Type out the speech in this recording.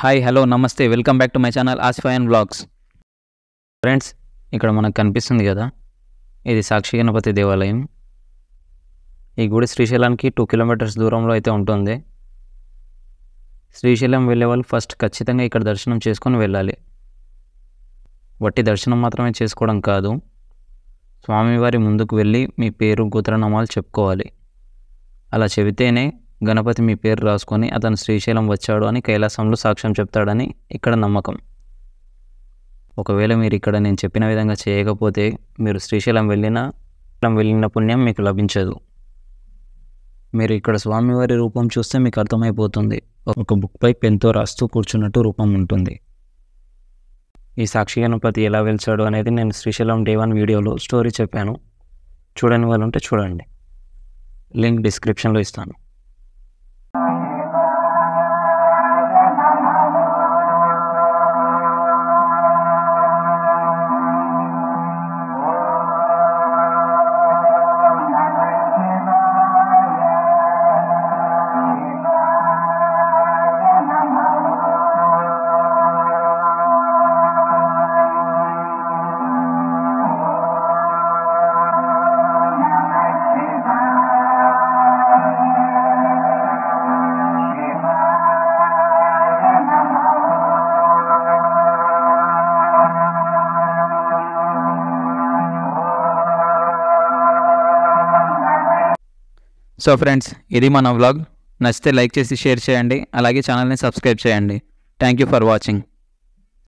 Hi hello నమస్తే welcome back to my channel ఆసిఫాయన్ blogs. Friends, ఇక్కడ మనకు కనిపిస్తుంది కదా, ఇది సాక్షి గణపతి దేవాలయం. ఈ గుడి శ్రీశైలానికి 2 కిలోమీటర్స్ దూరంలో అయితే ఉంటుంది. శ్రీశైలం వెళ్ళే వాళ్ళు ఫస్ట్ ఖచ్చితంగా ఇక్కడ దర్శనం చేసుకొని వెళ్ళాలి. వట్టి దర్శనం మాత్రమే చేసుకోవడం కాదు, స్వామివారి ముందుకు వెళ్ళి మీ పేరు గోత్రనామాలు చెప్పుకోవాలి. అలా చెబితేనే గణపతి మీ పేరు రాసుకొని అతను శ్రీశైలం వచ్చాడు అని కైలాసంలో సాక్ష్యం చెప్తాడని ఇక్కడ నమ్మకం. ఒకవేళ మీరు ఇక్కడ నేను చెప్పిన విధంగా చేయకపోతే మీరు శ్రీశైలం వెళ్ళిన పుణ్యం మీకు లభించదు. మీరు ఇక్కడ స్వామివారి రూపం చూస్తే మీకు అర్థమైపోతుంది. ఒక బుక్పై పెన్తో రాస్తూ కూర్చున్నట్టు రూపం ఉంటుంది. ఈ సాక్షి గణపతి ఎలా వెలిచాడు అనేది నేను శ్రీశైలం డే 1 వీడియోలో స్టోరీ చెప్పాను. చూడని వాళ్ళు ఉంటే చూడండి, లింక్ డిస్క్రిప్షన్లో ఇస్తాను. సో ఫ్రెండ్స్, ఇది మన వ్లాగ్. నచ్చితే లైక్ చేసి షేర్ చేయండి, అలాగే ఛానల్ని సబ్స్క్రైబ్ చేయండి. Thank you for watching.